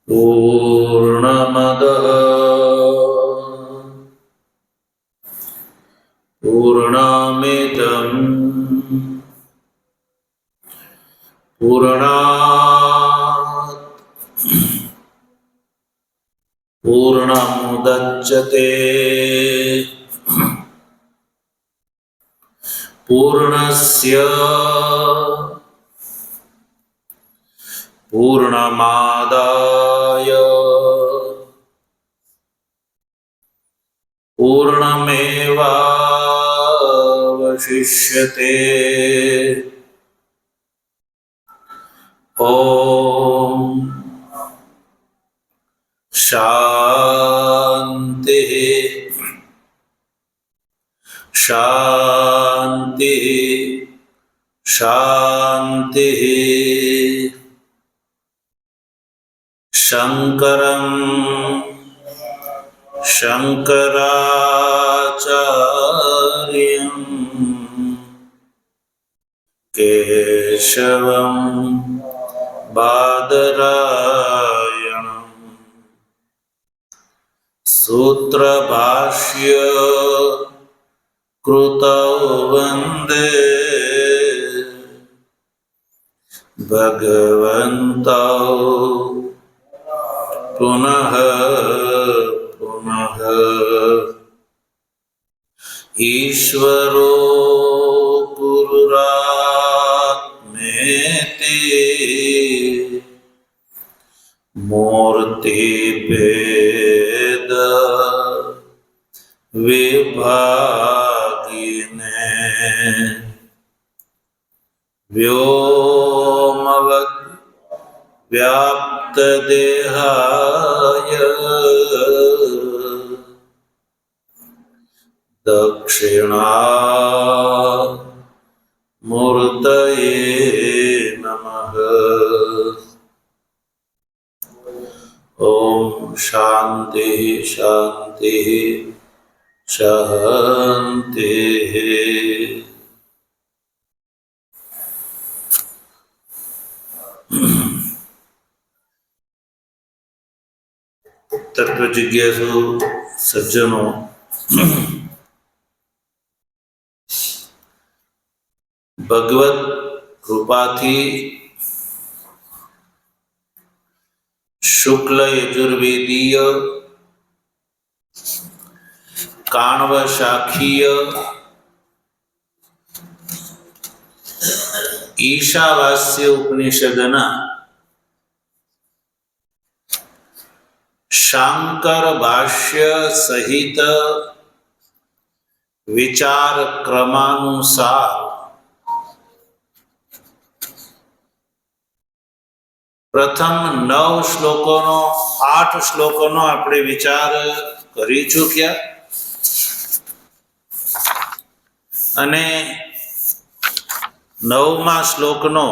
पूर्णमदः पूर्णमिदं पूर्णात् पूर्णमुदच्यते पूर्णस्य पूर्णमादाय पूर्णमेवावशिष्यते। ॐ शान्तिः शान्तिः शान्तिः। शङ्करं शङ्कराचार्यं केशवं बादरायणं सूत्रभाष्य कृतौ वन्दे भगवन्तौ पुनः पुनः। ईश्वरो गुरुरात्मेति मूर्तिभेद विभागिने व्योमवत् व्याप्तदेहाय दक्षिणामूर्तये नमः। ॐ शान्तिः शान्तिः शान्तिः। तत्व जिज्ञासु सज्जनों, भगवत कृपाथी शुक्ल यजुर्वेदीय काण्व शाखीय ईशावास्य उपनिषदना शांकर भाष्य सहित विचार क्रमानुसार प्रथम 9 श्लोकोनो 8 श्लोकोनो આપણે વિચાર કરી ચૂક્યા અને 9મા શ્લોકનો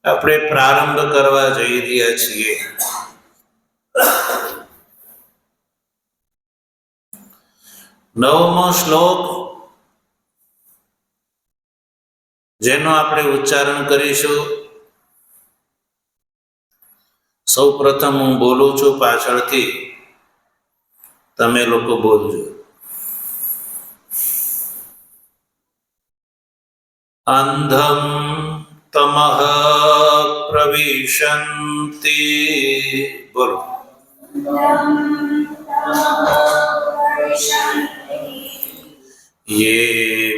આપણે પ્રારંભ કરવા જઈ રહ્યા છીએ। નવમો શ્લોક જેનો આપણે ઉચ્ચારણ કરીશું। સૌ પ્રથમ હું બોલું છું, પાછળથી તમે લોકો બોલજો। અંધમ તમઃ પ્રવિશન્તિ, બોલો। ये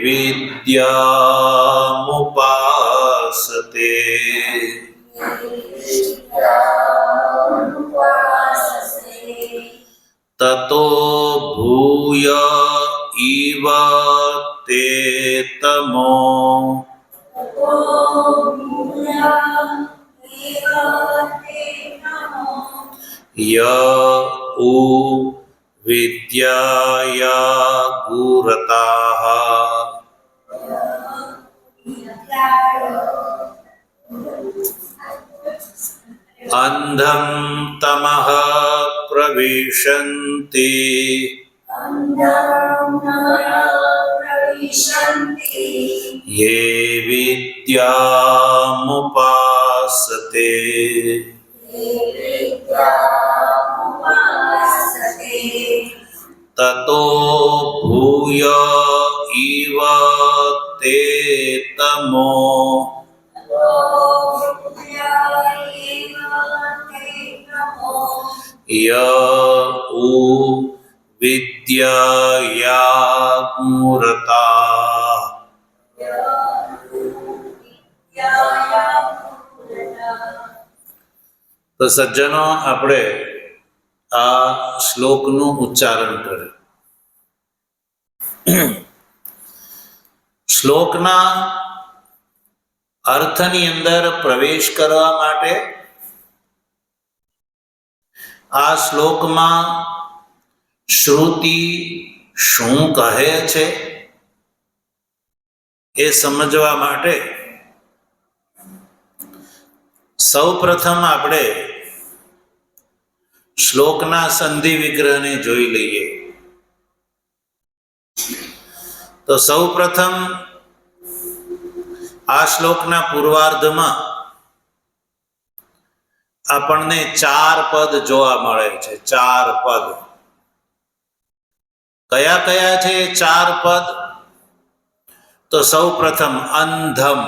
विद्यामुपासते ततो भूय इव ते तमो य उ विद्याया गुरताः अंधं तमः प्रविशन्ति ये विद्यामुपासते મુપાસતે. તતો ભૂય ઇવ તે તમો ય ઉ વિદ્યાયામૂરતા. તો સજ્જનો, આપણે આ શ્લોકનું ઉચ્ચારણ કર્યું. શ્લોકના અર્થની અંદર પ્રવેશ કરવા માટે આ શ્લોકમાં શ્રુતિ શું કહે છે એ સમજવા માટે સૌપ્રથમ આપણે શ્લોકના સંધિ વિગ્રહને જોઈ લઈએ. તો સૌપ્રથમ આ શ્લોકના પૂર્વાર્ધમાં આપણને 4 પદ જોવા મળે છે. 4 પદ કયા કયા છે? 4 પદ. તો સૌપ્રથમ અંધમ,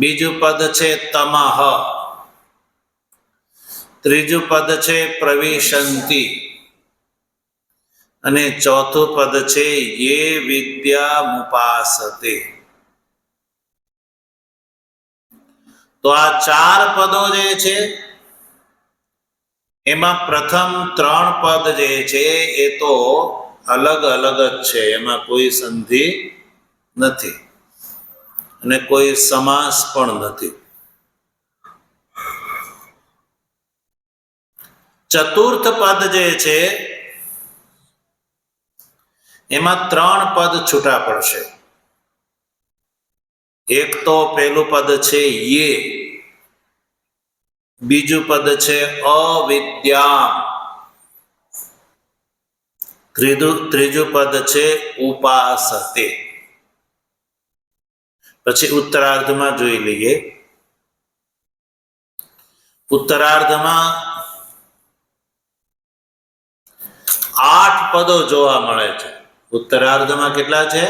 બીજું પદ છે તમઃ, ત્રીજું પદ છે પ્રવિશંતિ, અને ચોથું પદ છે યે વિદ્યામુપાસતે. તો આ 4 પદો જે છે એમાં પ્રથમ 3 પદ જે છે એ તો અલગ અલગ જ છે. એમાં કોઈ સંધિ નથી અને કોઈ સમાસ પણ નથી. ચતુર્થ પદ જે છે એમાં 3 પદ છૂટા પડશે. એક તો પહેલું પદ છે યે, બીજું પદ છે અવિદ્યા, ત્રીજું પદ છે ઉપાસતે. પછી ઉત્તરાર્ધમાં જોઈ લઈએ. ઉત્તરાર્ધમાં 8 પદો જોવા મળે છે. ઉત્તરાર્ધમાં કેટલા છે?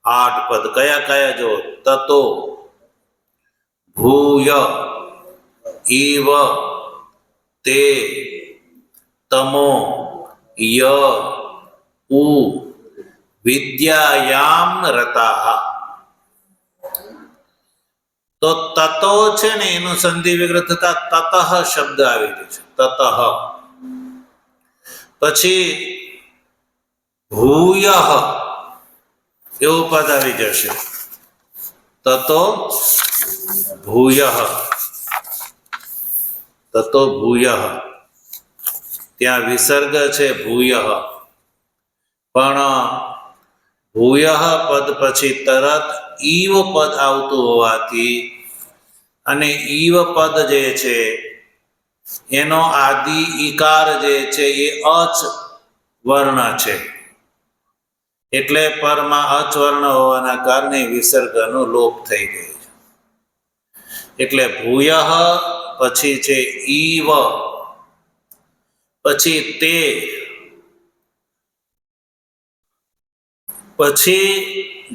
8 પદ. કયા કયા? જો તતો ભૂય ઇવ તે તમો ય ઉ વિદ્યાયામ રતાઃ. તો તતો છે ને એનું સંધિ વિગ્રહ થતા તતઃ શબ્દ આવી ગયો છે. તતઃ. પછી ભૂય એવું પદ આવી જશે. તતો ભૂય, તતો ભૂય. ત્યાં વિસર્ગ છે ભૂય, પણ ભૂય પદ પછી તરત ઈવ પદ આવતું હોવાથી અને ઈવ પદ જે છે એનો આદિ ઈકાર જે છે એ અચ વર્ણ છે. એટલે પરમાં અચ વર્ણ હોવાના કારણે વિસર્ગનો લોપ થઈ ગયો છે. એટલે ભૂય પછી છે ઈવ, પછી તે, પછી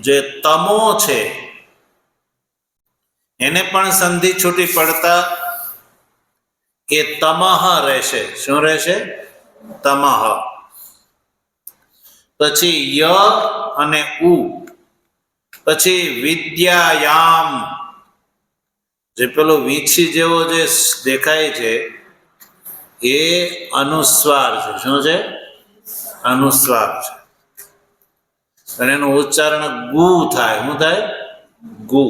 જે તમો છે એને પણ સંધિ છૂટી પડતા એ તમઃ રહેશે. શું રહેશે? તમઃ. પછી ય અને ઉ, પછી વિદ્યાયામ, જે પેલો વીછી જેવો જે દેખાય છે એ અનુસ્વાર છે. શું છે? અનુસ્વાર છે. અને એનું ઉચ્ચારણ ગુ થાય. શું થાય? ગુ.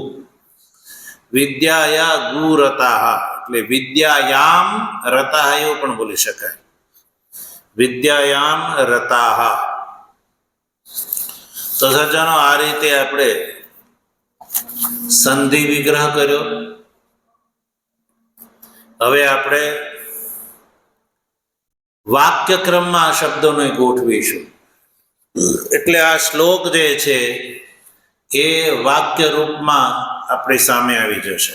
વિદ્યાયા ગુ રતાઃ, એટલે વિદ્યાયામ રતાઃ એવું પણ બોલી શકાય. વિદ્યાયામ રતાઃ. તો સજ્જનો, આ રીતે આપણે સંધિ વિગ્રહ કર્યો. હવે આપણે વાક્યક્રમમાં આ શબ્દોને ગોઠવીશું. એટલે આ શ્લોક જે છે એ વાક્ય રૂપમાં આપણી સામે આવી જશે.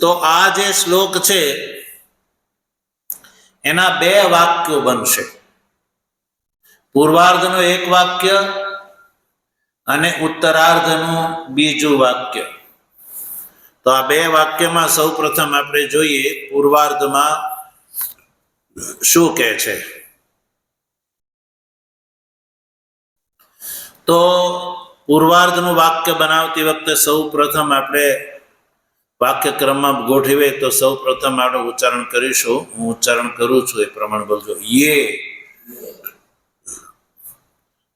તો આ જે શ્લોક છે એના બે વાક્યો બનશે. પૂર્વાર્ધનું એક વાક્ય અને ઉત્તરાર્ધનું બીજું વાક્ય. તો આ બે વાક્યમાં સૌ પ્રથમ આપણે જોઈએ પૂર્વાર્ધમાં શું કહે છે. તો પૂર્વાર્ધનું વાક્ય બનાવતી વખતે સૌ પ્રથમ આપણે વાક્યક્રમમાં ગોઠવીએ તો સૌ પ્રથમ આપણે ઉચ્ચારણ કરીશું. હું ઉચ્ચારણ કરું છું એ પ્રમાણે બોલજો. યે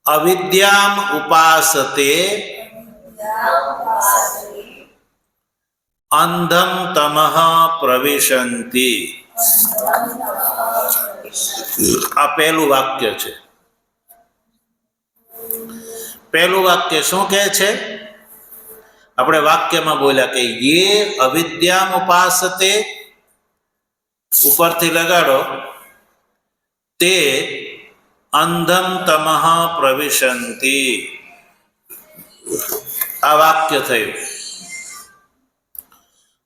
અવિદ્યામ ઉપાસતે અંધમ તમઃ પ્રવિશન્તિ. આ પહેલું વાક્ય છે. પહેલું વાક્ય શું કહે છે? આપણે વાક્યમાં બોલ્યા કે યે અવિદ્યામ ઉપાસતે, ઉપરથી લગાડો, તે અંધમ તમઃ પ્રવિશન્તિ. આ વાક્ય થયું.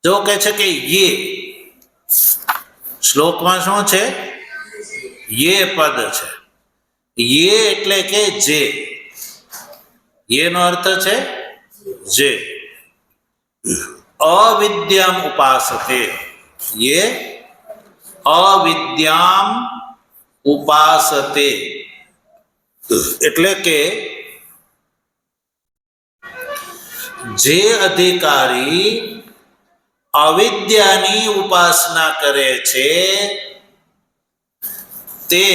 જો કહે છે કે યે, શ્લોકમાં શું છે? યે પદ છે. યે એટલે કે જે. યે નો અર્થ છે જે. અવિદ્યામ ઉપાસતે, યે અવિદ્યામ ઉપાસતે એટલે કે જે અધિકારી અવિદ્યાની ઉપાસના કરે છે તે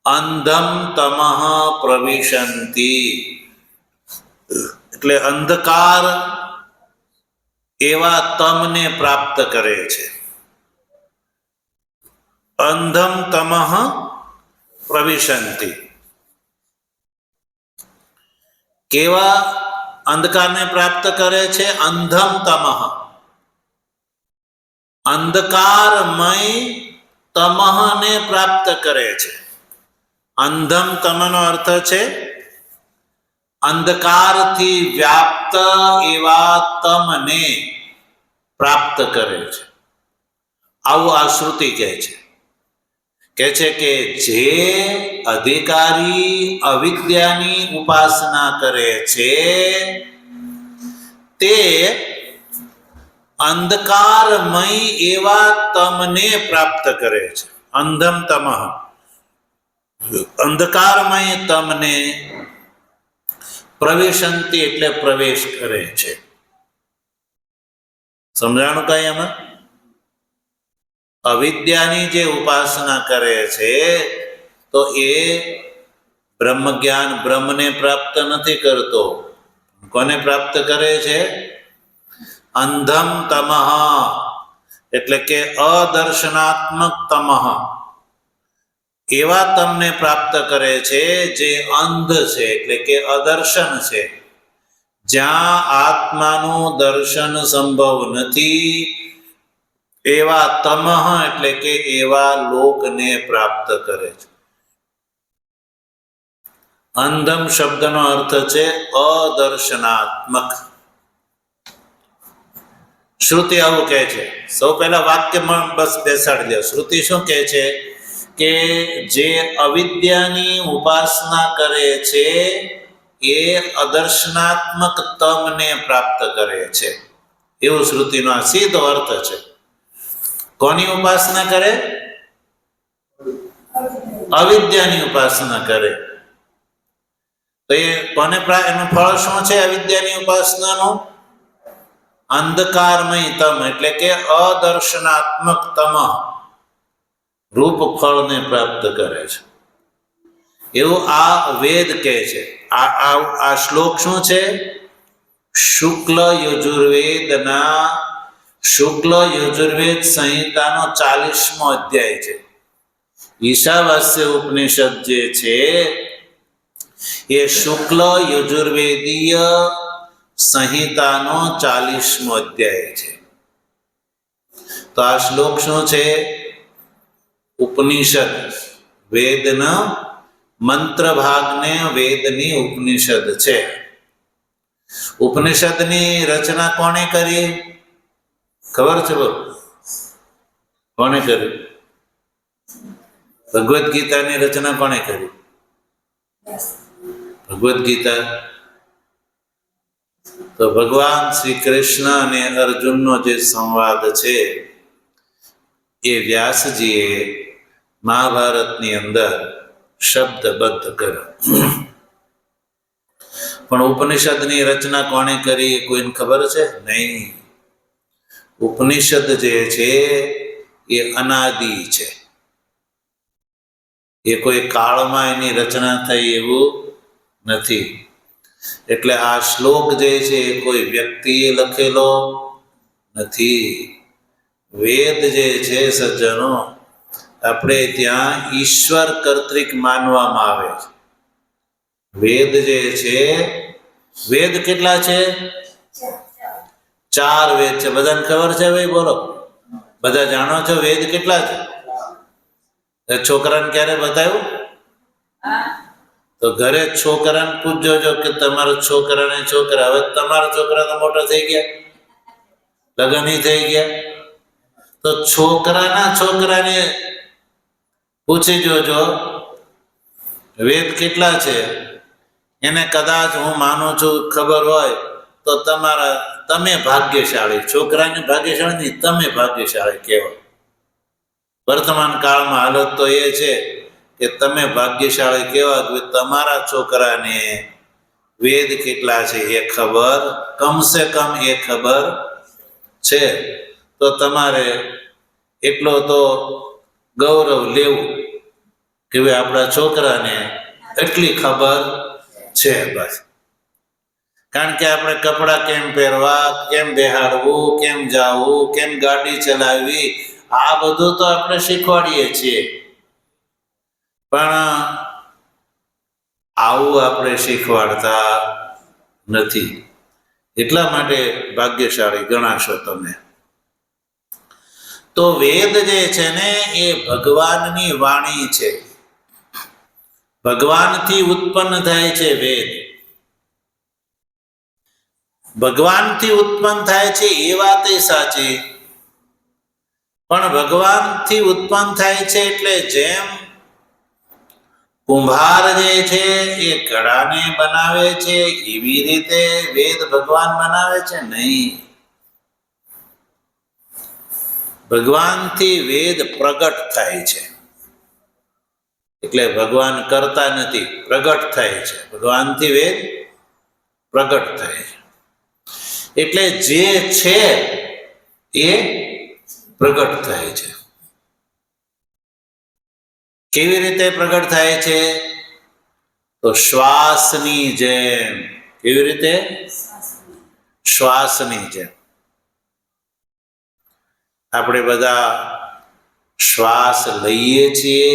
અંધમ તમઃ પ્રવિશન્તિ એટલે અંધકાર એવા તમને પ્રાપ્ત કરે છે. અંધમ તમઃ પ્રવિશન્તિ. કેવા અંધકારને પ્રાપ્ત કરે છે? અંધમ તમઃ, અંધકારમય તમઃને પ્રાપ્ત કરે છે. અંધમ તમનો અર્થ છે અંધકારથી વ્યાપ્ત એવા તમને પ્રાપ્ત કરે છે. આવું આ શ્રુતિ કહે છે કે જે અધિકારી અવિદ્યાની ઉપાસના કરે છે તે અંધકારમય એવા તમને પ્રાપ્ત કરે છે. અંધમ તમઃ, અંધકારમય તમને પ્રવેશંતિ એટલે પ્રવેશ કરે છે. સમજાણું કઈ એમાં? અવિદ્યાની જે ઉપાસના કરે છે તો એ બ્રહ્મ જ્ઞાન બ્રહ્મને પ્રાપ્ત નથી કરતો. કોને પ્રાપ્ત કરે છે? અંધમ તમઃ એટલે કે અદર્શનાત્મક તમઃ એવા તમને પ્રાપ્ત કરે છે જે અંધ છે એટલે કે અદર્શન છે. જ્યાં આત્માનું દર્શન સંભવ નથી એવા તમઃ એટલે કે એવા લોકને પ્રાપ્ત કરે છે. અંધમ શબ્દનો અર્થ છે અદર્શનાત્મક. શ્રુતિ આવું કહે છે. સૌ પહેલા વાક્યમાં બસ બેસાડી દો. શ્રુતિ શું કહે છે કે જે અવિદ્યાની ઉપાસના કરે છે એ અદર્શનાત્મક તમને પ્રાપ્ત કરે છે. એવું શ્રુતિનો આ સીધો અર્થ છે. કોની ઉપાસના કરે? અવિદ્યાની ઉપાસના કરે. તો એ કોને એનું ફળ શું છે? અવિદ્યાની ઉપાસનાનું અંધકારમય તમ એટલે કે અદર્શનાત્મક તમ રૂપ ફળને પ્રાપ્ત કરે છે. એવું આ વેદ કહે છે. આ શ્લોક શું છે? શુક્લ યજુર્વેદના શુક્લ યજુર્વેદ સંહિતાનો 40મો અધ્યાય છે. ઈશાવાસ્ય ઉપનિષદ જે છે એ શુક્લ યજુર્વેદીય સંહિતાનો 40મો અધ્યાય છે. તો આ શ્લોક શું છે? ઉપનિષદ, વેદના મંત્ર ભાગને વેદની ઉપનિષદ છે. ઉપનિષદની રચના કોણે કરી? ખબર છે? બોલો, કોણે કરી? ભગવદ્ ગીતાની રચના કોણે કરી? ભગવદ્ ગીતા તો ભગવાન શ્રી કૃષ્ણ અને અર્જુનનો જે સંવાદ છે એ વ્યાસજીએ મહાભારતની અંદર શબ્દબદ્ધ કર્યો. પણ ઉપનિષદની રચના કોણે કરી એ કોઈને ખબર છે? નહીં. ઉપનિષદ જે છે એ અનાદિ છે. એ કોઈ કાળમાં એની રચના થઈ એવું નથી. એટલે આ શ્લોક જે છે એ કોઈ વ્યક્તિએ લખેલો નથી. વેદ જે છે સજ્જનો, આપણે ત્યાં ઈશ્વર કર્તૃક માનવામાં આવે છે. વેદ જે છે, વેદ કેટલા છે? 4 વેદ છે. બધાને ખબર છે? ભાઈ બોલો, બધા જાણો છો વેદ કેટલા છે? છોકરાને ક્યારે બતાવ્યું? તો ઘરે છોકરાને પૂછજો જો કે તમારા છોકરાને છોકરા, હવે તમારા છોકરા તો મોટા થઈ ગયા, લગ્ન થઈ ગયા, તો છોકરાના છોકરાને પૂછી જોજો વેદ કેટલા છે. એને કદાચ હું માનું છું ખબર હોય તો તમે ભાગ્યશાળી. છોકરાને ભાગ્યશાળી નહીં, તમે ભાગ્યશાળી કહેવાય. વર્તમાન કાળમાં હાલત તો એ છે કે તમે ભાગ્યશાળી કહેવાય કે તમારા છોકરાને વેદ કેટલા છે એ ખબર, કમસે કમ એ ખબર છે. તો તમારે એટલો તો ગૌરવ લેવું કે ભાઈ આપણા છોકરાને એટલી ખબર છે. બસ. કારણ કે આપણે કપડાં કેમ પહેરવા, કેમ બેહાડવું, કેમ જાવું, કેમ ગાડી ચલાવવી, આ બધું તો આપણે શીખવાડીએ છીએ. પણ આવું આપણે શીખવાડતા નથી. એટલા માટે ભાગ્યશાળી ગણાશો તમે. તો વેદ જે છે ને એ ભગવાનની વાણી છે. ભગવાનથી ઉત્પન્ન થાય છે વેદ. ભગવાનથી ઉત્પન્ન થાય છે એ વાત એ સાચી, પણ ભગવાનથી ઉત્પન્ન થાય છે એટલે જેમ કુંભાર જે છે એ ઘડાને બનાવે છે એવી રીતે વેદ ભગવાન બનાવે છે? નહીં. ભગવાનથી વેદ પ્રગટ થાય છે. એટલે ભગવાન કરતા નથી, પ્રગટ થાય છે. ભગવાનથી વેદ પ્રગટ થાય છે. એટલે જે છે એ પ્રગટ થાય છે. કેવી રીતે પ્રગટ થાય છે? તો શ્વાસની જેમ. કેવી રીતે? શ્વાસની જેમ. આપણે બધા શ્વાસ લઈએ છીએ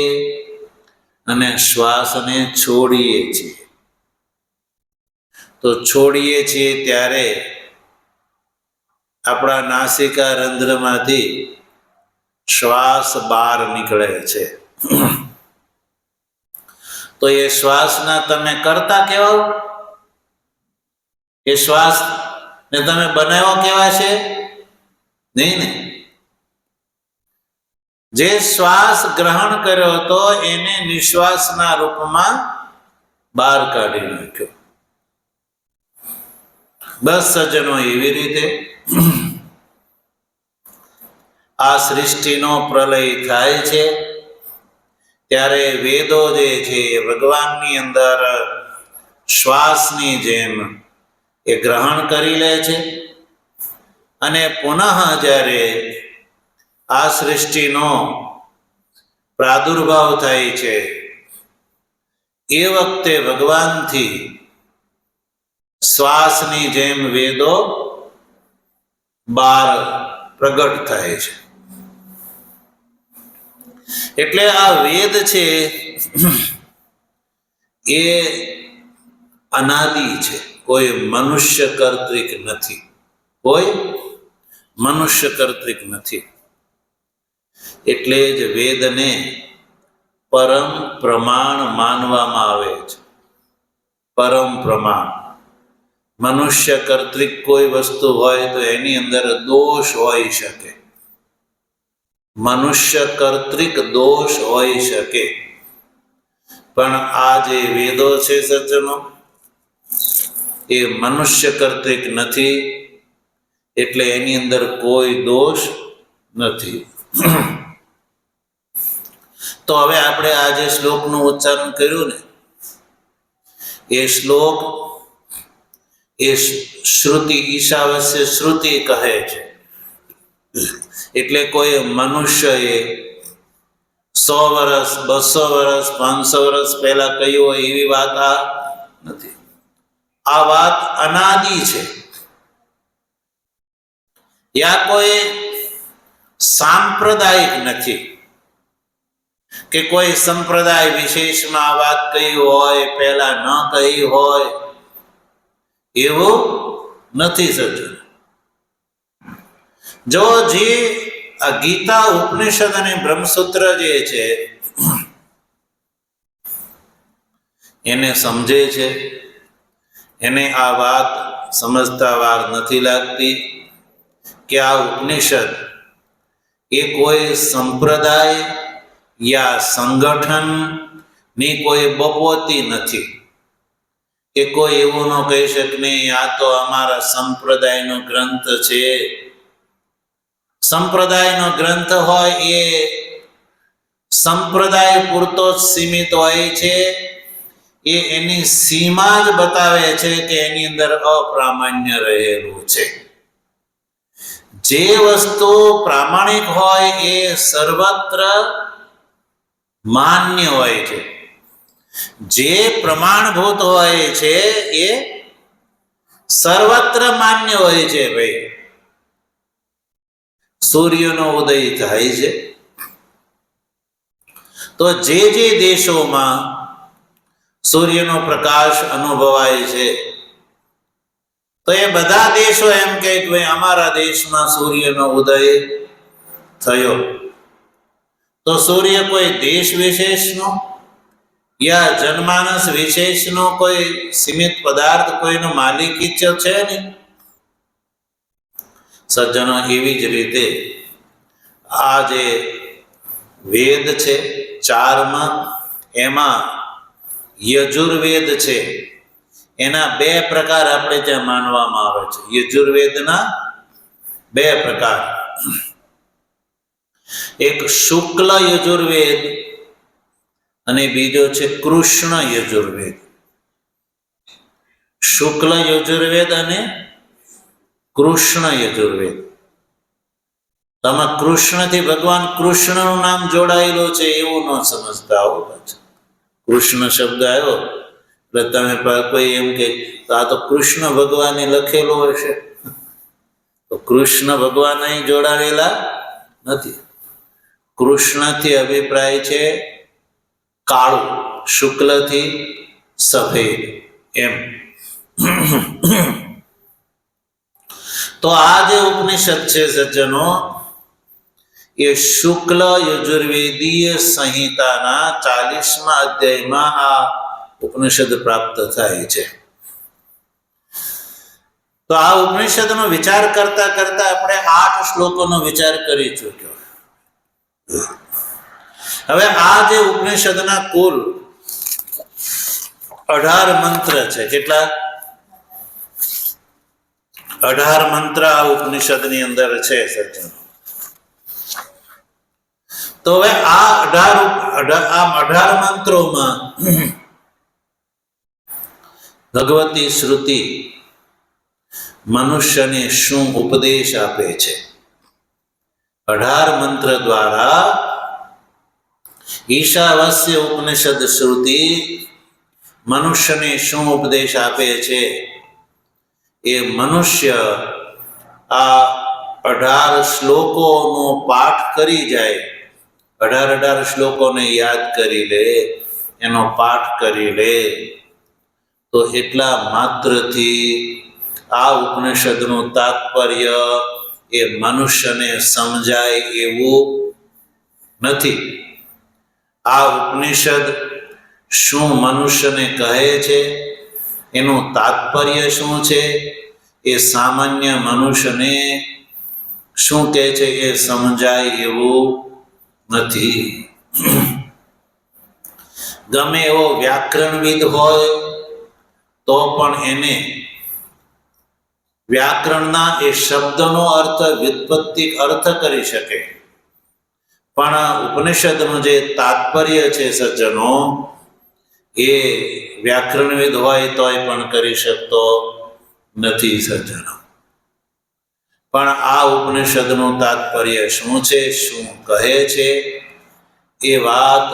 અને શ્વાસને છોડીએ છીએ. તો છોડીએ છીએ ત્યારે આપણા નાસિકા રંધ્રમાંથી શ્વાસ બહાર નીકળે છે. તો એ શ્વાસના તમે કરતા કેવા? એ શ્વાસ ને તમે બનાવ્યો કેવા છે? નહીં ને. જે શ્વાસ ગ્રહણ કર્યો હતો એને નિશ્વાસના રૂપમાં બહાર કાઢી નાખ્યો. બસ સજ્જનો, એવી રીતે આ સૃષ્ટિનો પ્રલય થાય છે ત્યારે વેદો જે છે એ ભગવાનની અંદર શ્વાસની જેમ એ ગ્રહણ કરી લે છે અને પુનઃ જ્યારે આ સૃષ્ટિનો પ્રાદુર્ભાવ થાય છે એ વખતે ભગવાનથી શ્વાસની જેમ વેદો બહાર પ્રગટ થાય છે. એટલે આ વેદ છે એ અનાદિ છે, કોઈ મનુષ્ય કર્તૃક નથી. કોઈ મનુષ્ય કર્તૃક નથી. એટલે જ વેદને પરમ પ્રમાણ માનવામાં આવે છે. પરમ પ્રમાણ મનુષ્ય કર્તૃક કોઈ વસ્તુ હોય તો એની અંદર દોષ હોઈ શકે, મનુષ્ય કર્તૃક દોષ હોઈ શકે, પણ આ જે વેદો છે સજ્જનો એ મનુષ્ય કર્તૃક નથી, એટલે એની અંદર કોઈ દોષ નથી. તો હવે આપણે આ જે શ્લોકનું ઉચ્ચારણ કર્યું ને એ શ્લોક એ શ્રુતિ ઈશાવસ્ય શ્રુતિ કહે છે. એટલે કોઈ મનુષ્યએ 100 વર્ષ 200 વર્ષ 500 વર્ષ પહેલા કહ્યું હોય એવી વાત આ નથી. આ વાત અનાદિ છે. યા કોઈ સાંપ્રદાયિક નથી કે કોઈ સંપ્રદાય વિશેષમાં આ વાત કહી હોય, પહેલા ન કહી હોય, એવું નથી સજ્જન. જો જે આ ગીતા ઉપનિષદ અને બ્રહ્મસૂત્ર જે છે એને સમજે છે, એને આ વાત સમજતા વાર નથી લાગતી કે આ ઉપનિષદ એ કોઈ સંપ્રદાય યા સંગઠનની કોઈ બપોતી નથી કે કોઈ એવું ન કહી શકે નહીં આ તો અમારા સંપ્રદાયનો ગ્રંથ છે. સંપ્રદાયનો ગ્રંથ હોય એ સંપ્રદાય પૂરતો જ સીમિત હોય છે. એ એની સીમા જ બતાવે છે કે એની અંદર અપ્રામાણ્ય રહેલું છે. જે વસ્તુ પ્રામાણિક હોય એ સર્વત્ર માન્ય હોય છે. જે પ્રમાણભૂત હોય છે એ સર્વત્ર માન્ય હોય છે. ભાઈ, સૂર્યનો ઉદય થાય છે તો જે જે દેશોમાં સૂર્યનો પ્રકાશ અનુભવાય છે તો એ બધા દેશો એમ કહે કે ભાઈ અમારા દેશમાં સૂર્યનો ઉદય થયો. તો સૂર્ય કોઈ દેશ વિશેષનો યા જનમાનસ વિશેષનો કોઈ સીમિત પદાર્થ કોઈનો માલિકી છે નહીં. સજ્જનો, એવી જ રીતે આ જે વેદ છે 4માં, એમાં યજુર્વેદ છે એના 2 પ્રકાર આપણે ત્યાં માનવામાં આવે છે. યજુર્વેદના 2 પ્રકાર, એક શુક્લ યજુર્વેદ અને બીજો છે કૃષ્ણ યજુર્વેદ. શુક્લ યજુર્વેદ અને કૃષ્ણ યજુર્વેદ. તમે કૃષ્ણથી ભગવાન કૃષ્ણનું નામ જોડાયેલું છે એવું ન સમજતા હો. કૃષ્ણ શબ્દ આવ્યો એટલે તમે કોઈ એમ કે આ તો કૃષ્ણ ભગવાને લખેલું હશે, તો કૃષ્ણ ભગવાન અહીં જોડાયેલા નથી. કૃષ્ણથી અભિપ્રાય છે કાળું, શુક્લથી સફેદ એમ. તો આ જે ઉપનિષદ છે સજ્જનો એ શુક્લ યજુર્વેદીય સંહિતાના 40મા અધ્યાયમાં આ ઉપનિષદ પ્રાપ્ત થાય છે. તો આ ઉપનિષદનો વિચાર કરતા કરતા આપણે 8 શ્લોકોનો વિચાર કરી ચૂક્યો. હવે આ જે ઉપનિષદના કુલ 18 મંત્ર છે. કેટલા? 18 મંત્ર આ ઉપનિષદની અંદર છે સજ્જનો. તો હવે આ 18 મંત્રોમાં ભગવતી શ્રુતિ મનુષ્યને શું ઉપદેશ આપે છે? 18 મંત્ર દ્વારા ઈશાવાસ્ય ઉપનિષદ શ્રુતિ મનુષ્યને શું ઉપદેશ આપે છે? એ મનુષ્ય આ 18 શ્લોકોનો પાઠ કરી જાય, 18 શ્લોકોને યાદ કરી લે, એનો પાઠ કરી લે, તો એટલા માત્રથી આ ઉપનિષદનું તાત્પર્ય એ મનુષ્યને સમજાય એવું નથી. આ ઉપનિષદ શું મનુષ્યને કહે છે એનું તાત્પર્ય શું છે એ સામાન્ય મનુષ્યને શું કહે છે એ સમજાય એવું નથી. ગમે એવો વ્યાકરણવિદ હોય તો પણ એને વ્યાકરણના એ શબ્દનો અર્થ વ્યુત્પત્તિક અર્થ કરી શકે, પણ ઉપનિષદનું જે તાત્પર્ય છે સજ્જનો એ વ્યાકરણવિદ હોય તોય પણ કરી શકતો નથી સજ્જનો. પણ આ ઉપનિષદનું તાત્પર્ય શું છે, શું કહે છે એ વાત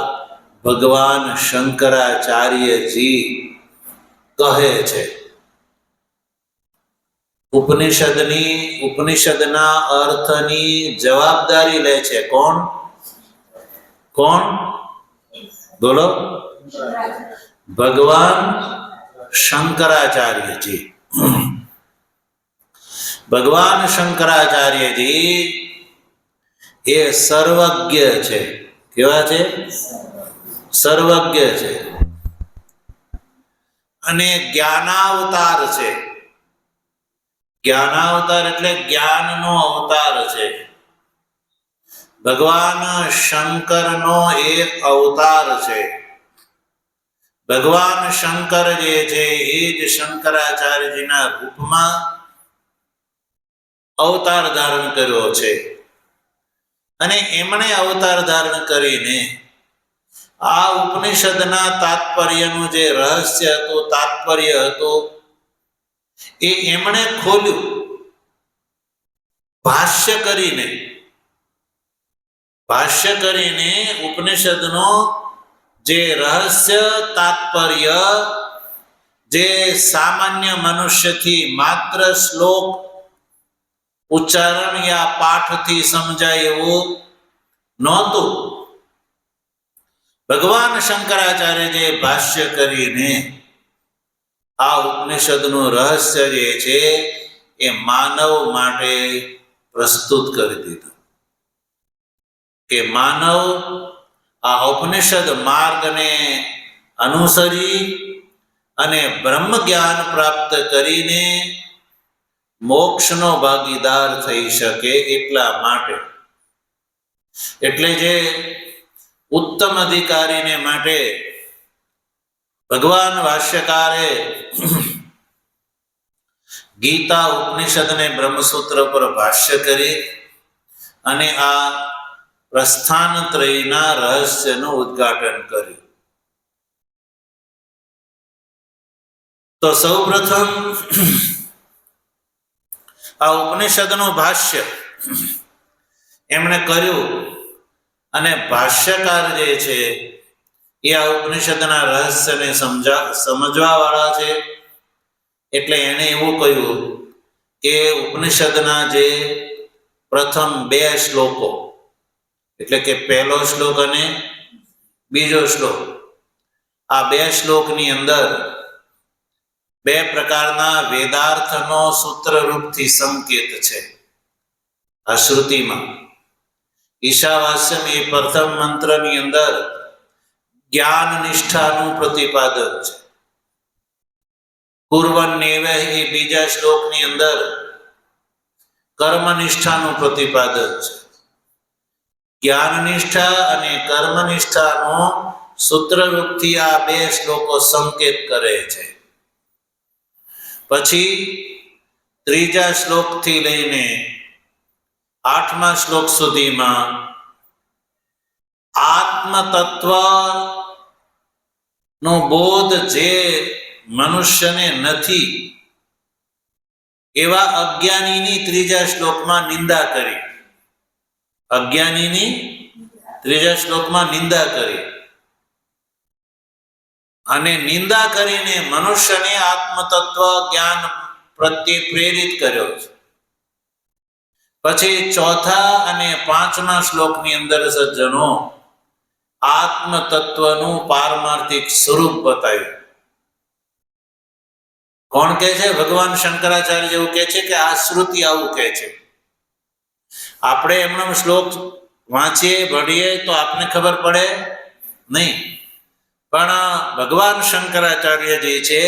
ભગવાન શંકરાચાર્યજી કહે છે. ઉપનિષદના અર્થની જવાબદારી લે છે કોણ? કોણ બોલો? ભગવાન શંકરાચાર્યજી. ભગવાન શંકરાચાર્યજી એ સર્વજ્ઞ છે. કેવા છે? સર્વજ્ઞ છે અને જ્ઞાનાવતાર છે. જ્ઞાનાવતાર એટલે જ્ઞાનનો અવતાર છે. ભગવાન શંકરનો એક અવતાર છે. ભગવાન શંકર જે છે એ જ શંકરાચાર્યજીના રૂપમાં અવતાર ધારણ કર્યો છે અને એમણે અવતાર ધારણ કરીને આ ઉપનિષદના તાત્પર્યનું જે રહસ્ય હતું, તાત્પર્ય હતું, એ એમણે ખોલ્યું ભાષ્ય કરીને ઉપનિષદનો જે રહસ્ય તાત્પર્ય જે સામાન્ય મનુષ્યથી માત્ર શ્લોક ઉચ્ચારણ યા પાઠથી સમજાય એવું નહોતું. ભગવાન શંકરાચાર્ય જે ભાષ્ય કરીને આ ઉપનિષદનું રહસ્ય જે છે એ માનવ માટે પ્રસ્તુત કરી દીધું કે માનવ આ ઉપનિષદ માર્ગને અનુસરી અને બ્રહ્મ જ્ઞાન પ્રાપ્ત કરીને મોક્ષનો ભાગીદાર થઈ શકે એટલા માટે. એટલે જે ઉત્તમ અધિકારીને માટે ભગવાન ભાષ્યકારે ગીતા ઉપનિષદને બ્રહ્મસૂત્ર પર ભાષ્ય કરી અને આ પ્રસ્થાનત્રયના રહસ્યનું ઉદ્ઘાટન કર્યું. તો સૌપ્રથમ આ ઉપનિષદનું ભાષ્ય એમણે કર્યું અને ભાષ્યકાર જે છે એ આ ઉપનિષદના રહસ્યને સમજવા વાળા છે. એટલે એણે એવું કહ્યું કે ઉપનિષદના જે પ્રથમ 2 શ્લોકો એટલે કે પહેલો શ્લોક અને બીજો શ્લોક, આ 2 શ્લોકની અંદર 2 પ્રકારના વેદાર્થનો સૂત્ર રૂપથી સંકેત છે. આ શ્રુતિમાં ઈશાવાસ્યમ એ પ્રથમ મંત્રની અંદર જ્ઞાન નિષ્ઠાનું પ્રતિપાદન છે. કુર્વન્નેવ એ બીજા શ્લોકની અંદર કર્મ નિષ્ઠાનું પ્રતિપાદન છે. જ્ઞાન નિષ્ઠા અને કર્મ નિષ્ઠાનો સૂત્ર રૂપથી આ 2 શ્લોકો સંકેત કરે છે. પછી ત્રીજા શ્લોકથી લઈને 8મા શ્લોક સુધીમાં આત્મતત્વ નો બોધ જે મનુષ્યને નથી એવા અજ્ઞાનીની ત્રીજા શ્લોકમાં નિંદા કરી. અજ્ઞાનીની ત્રીજા શ્લોકમાં નિંદા કરી અને નિંદા કરીને મનુષ્યને આત્મતત્વ જ્ઞાન પ્રત્યે પ્રેરિત કર્યો છે. પછી ચોથા અને 5મા શ્લોકની અંદર સજ્જનો આત્મતત્વનું પારમાર્થિક સ્વરૂપ બતાવ્યું. કોણ કહે છે? ભગવાન શંકરાચાર્ય એવું કહે છે કે આ શ્રુતિ આવું કહે છે. આપણે એમનો શ્લોક વાંચીએ ભણીએ તો આપને ખબર પડે નહીં, પણ ભગવાન શંકરાચાર્ય જે છે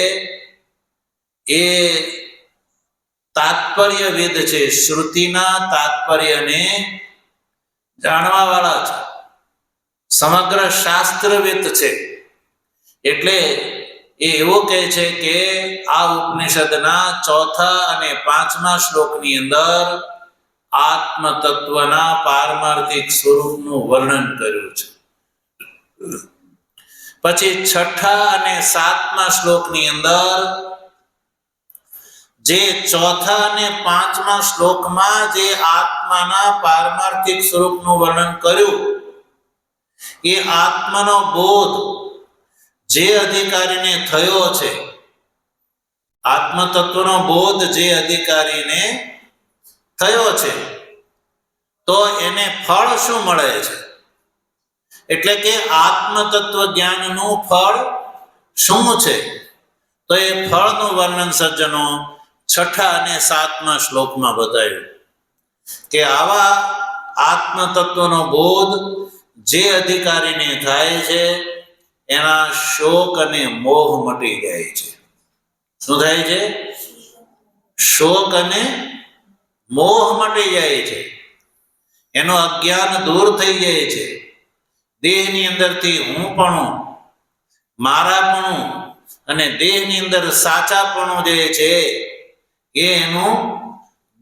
એ તાત્પર્યવિદ છે, શ્રુતિના તાત્પર્યને જાણવાવાળા છે, સમગ્ર શાસ્ત્રવિદ છે. એટલે એ એવો કહે છે કે આ ઉપનિષદના 4થા અને 5મા શ્લોકની અંદર આત્મ તત્વના પારમાર્થિક સ્વરૂપનું વર્ણન કર્યું છે. પછી 6થા અને 7મા શ્લોકની અંદર જે 4થા અને 5મા શ્લોકમાં જે આત્માના પારમાર્થિક સ્વરૂપનું વર્ણન કર્યું, એ આત્માનો બોધ જે અધિકારીને થયો છે, આત્મતત્વનો બોધ જે અધિકારીને થયો છે, તો એને ફળ શું મળે છે? એટલે કે આત્મતત્વ જ્ઞાનનું ફળ શું છે? તો એ ફળનું વર્ણન સજ્જનો 6થા અને 7મા શ્લોકમાં બતાવ્યું કે આવા આત્મતત્વનો બોધ જે અધિકારીને થાય છે, એના શોક અને મોહ મટી જાય છે. શું થાય છે? શોક અને મોહ મટી જાય છે. એનો અજ્ઞાન દૂર થઈ જાય છે. દેહની અંદરથી હુંપણું, મારાપણું અને દેહની અંદર સાચાપણું જે છે એ એનું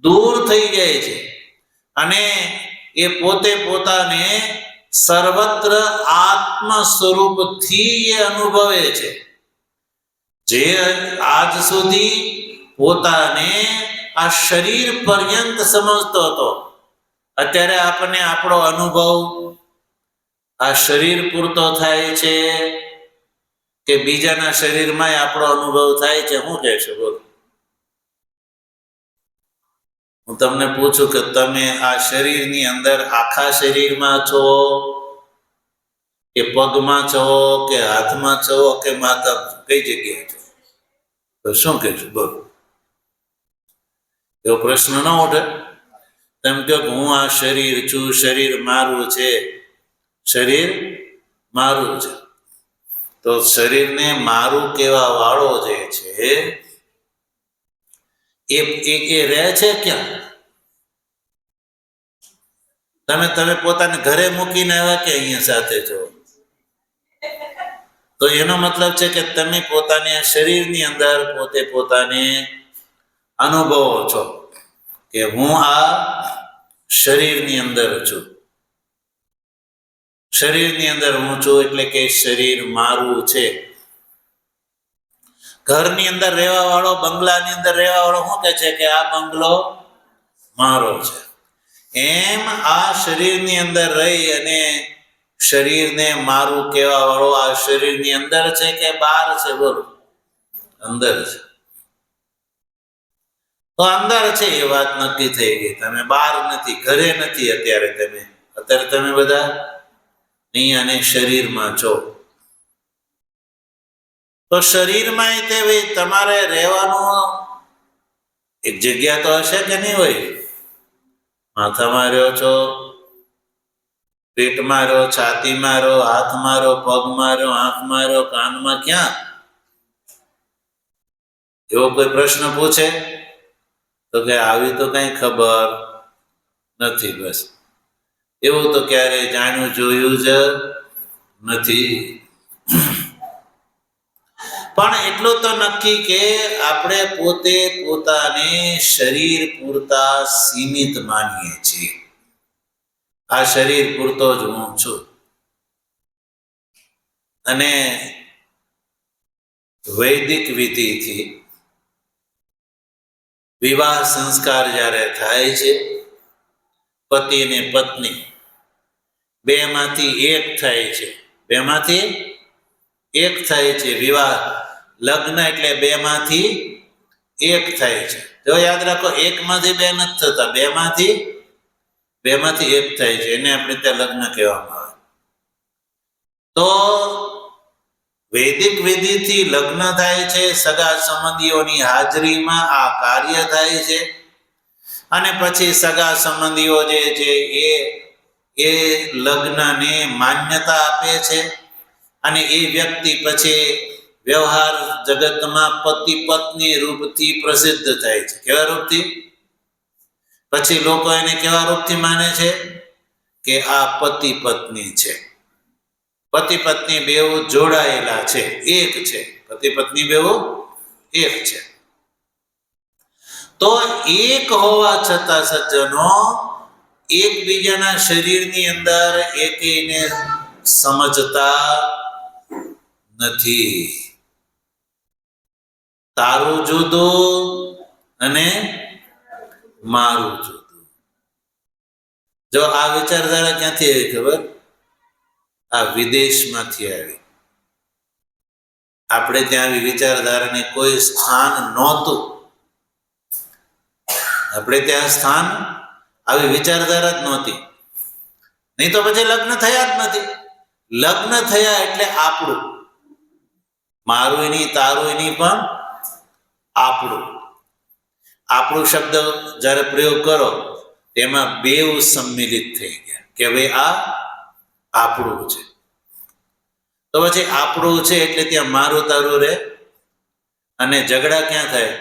દૂર થઈ જાય છે. અને એ પોતે પોતાને સર્વત્ર આત્મ સ્વરૂપથી એ અનુભવે છે. જે આજ સુધી પોતાને આ શરીર પર્યંત સમજતો હતો, અત્યારે આપણને આપણો અનુભવ આ શરીર પૂરતો થાય છે કે બીજાના શરીરમાં આપણો અનુભવ થાય છે? શું કહેશો? બોલો. હું તમને પૂછું કે તમે આ શરીરની અંદર આખા શરીરમાં છો, કે પગમાં છો, કે હાથમાં છો, કે માથા, કઈ જગ્યાએ છો? તો શું કહેશો? બોલો. એવો પ્રશ્ન ન ઉઠે? તેમ કે હું આ શરીર છું, શરીર મારું છે, શરીર મારું છે. તો શરીરને મારું કહેવા વાળો જે છે એ રહે છે ક્યાં? તમે પોતાને ઘરે મૂકીને આવ્યા કે અહીંયા સાથે છો? તો એનો મતલબ છે કે તમે પોતાની શરીરની અંદર પોતે પોતાને અનુભવો છો કે હું આ શરીરની અંદર છું, શરીરની અંદર હું છું, એટલે કે શરીર મારું છે. ઘરની અંદર રહેવા વાળો, બંગલાની અંદર રહેવા વાળો શું કહે છે કે આ બંગલો મારો છે. એમ આ શરીરની અંદર રહી અને શરીરને મારું કહેવા વાળો આ શરીરની અંદર છે કે બહાર છે? બોલો. અંદર છે. તો અંદર છે એ વાત નક્કી થઈ ગઈ. તમે બહાર નથી, ઘરે નથી. અત્યારે તમે બધા અહીંયા અને શરીરમાં છો. તો શરીરમાં તે તમારે રહેવાનું એક જગ્યા તો હશે કે નહીં હોય? માથામાં રહ્યો છો, પેટમાં રહ્યો, છાતીમાં રહ્યો, હાથમાં રહ્યો, પગમાં રહ્યો, આંખમાં રહ્યો, કાનમાં, ક્યાં? એવો કોઈ પ્રશ્ન પૂછે તો કે આવી તો કઈ ખબર નથી. બસ એવું તો ક્યારેય જાણ્યું જોયું જ નથી. પણ એટલું તો નક્કી કે આપણે પોતે પોતાને શરીર પૂરતા સીમિત માનીએ છીએ. આ શરીર પૂરતો જ હું છું. અને વૈદિક વિધિથી વિવાહ સંસ્કાર જ્યારે થાય છે, પતિ અને પત્ની બેમાંથી એક થાય છે. બેમાંથી એક થાય છે. વિવાહ લગ્ન એટલે બેમાંથી એક થાય છે. જો યાદ રાખો, એકમાંથી બે નથી થતા, બેમાંથી એક થાય છે. એને આપણે ત્યાં લગ્ન કહેવામાં આવે. તો વૈદિક વિધિથી લગ્ન થાય છે. સગા સંબંધીઓની હાજરીમાં આ કાર્ય થાય છે. અને પછી સગા સંબંધીઓ જે છે એ લગ્નને માન્યતા આપે છે. અને એ વ્યક્તિ પછી વ્યવહાર જગતમાં પતિ પત્ની રૂપથી પ્રસિદ્ધ થાય છે. કેવા રૂપથી? પછી લોકો એને કેવા રૂપથી માને છે કે આ પતિ પત્ની છે, પતિ પત્ની બેઉ જોડાયેલા છે, એક છે, પતિ પત્ની બેઉ એક છે. તો એક હોવા છતાં સજ્જનો એકબીજાના શરીરની અંદર એકેયને સમજતા નથી. તારું જુદું અને મારું જુદું. જો આ વિચારધારા ક્યાંથી આવી ખબર? આ વિદેશમાંથી આવી. આપણે ત્યાં આવી વિચારધારાને કોઈ સ્થાન નહોતું. આપણે ત્યાં સ્થાન આવી વિચારધારા જ નહોતી. નહીં તો પછી લગ્ન થયા જ નથી. લગ્ન થયા એટલે આપણું, મારું નહીં તારું નહીં પણ આપણું. આપણું શબ્દ જ્યારે પ્રયોગ કરો તેમાં બેઉ સંમિલિત થઈ ગયા કે ભાઈ આ આપણું છે. તો પછી આપણું છે એટલે ત્યાં મારું તારું રહે, અને ઝઘડા ક્યાં થાય?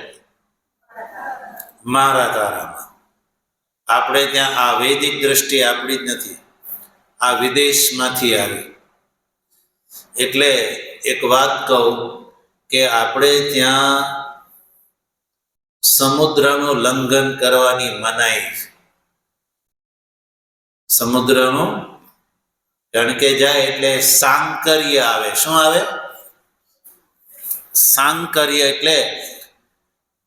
મારા તારામાં. આપણે ત્યાં આ વૈદિક દ્રષ્ટિ આપણી જ નથી, આ વિદેશમાંથી આવી. એટલે એક વાત કહું કે આપણે ત્યાં સમુદ્રનું લંઘન કરવાની મનાઈ. સમુદ્રનું કારણ કે જાય એટલે સાંકર્ય આવે. શું આવે? સાંકર્ય એટલે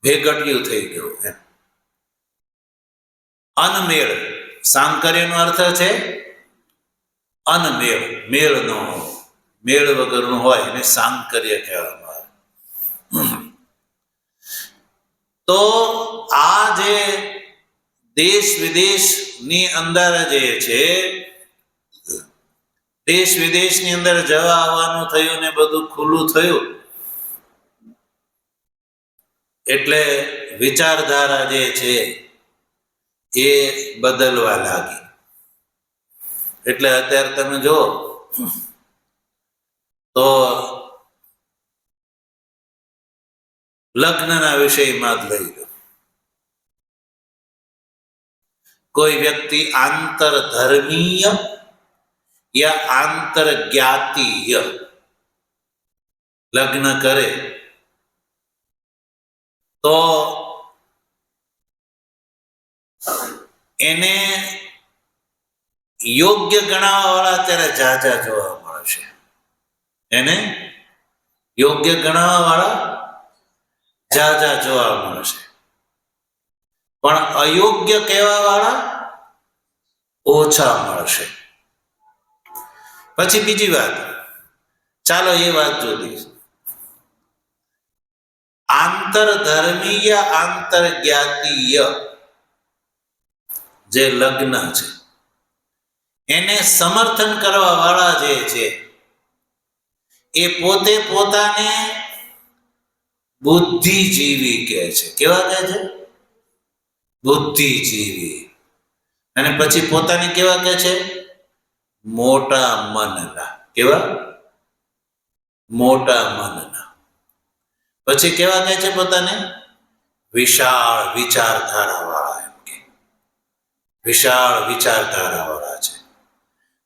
ભેગટ્યું થઈ ગયું એમ, અનમેળ. સાંકર્યનો અર્થ છે અનમેળ, મેળ નો હોય, મેળ વગરનું હોય એને સાંકર્ય કહેવામાં આવે. તો આ જે દેશ વિદેશની અંદર જે છે, દેશ વિદેશની અંદર જવા આવવાનું થયું ને બધું ખુલ્લું થયું એટલે વિચારધારા જે છે એ બદલવા લાગી. એટલે અત્યારે તમે જો તો લગ્નના વિષયમાં જ લઈ લો. કોઈ વ્યક્તિ આંતરધર્મીય યા આંતરજ્ઞાતીય લગ્ન કરે તો એને યોગ્ય ગણાવવા વાળા અત્યારે ઝાઝા જોવા મળશે. એને યોગ્ય ગણાવવા વાળા ઝાઝા જોવા મળશે, પણ અયોગ્ય કહેવા વાળા ઓછા મળશે. પછી બીજી વાત, ચાલો એ વાત જોઈ. આંતરધર્મીય આંતરજ્ઞાતીય જે લગ્ન છે એને સમર્થન કરવા વાળા જે છે એ પોતે પોતાને બુદ્ધિજીવી કહે છે. કેવા કહે છે? બુદ્ધિજીવી. અને પછી પોતાને કેવા કહે છે? મોટા મનના. કેવા? મોટા મનના. પછી કેવા કહે છે પોતાને? વિશાળ વિચારધારા વાળા. એમ કે વિશાળ વિચારધારા વાળા છે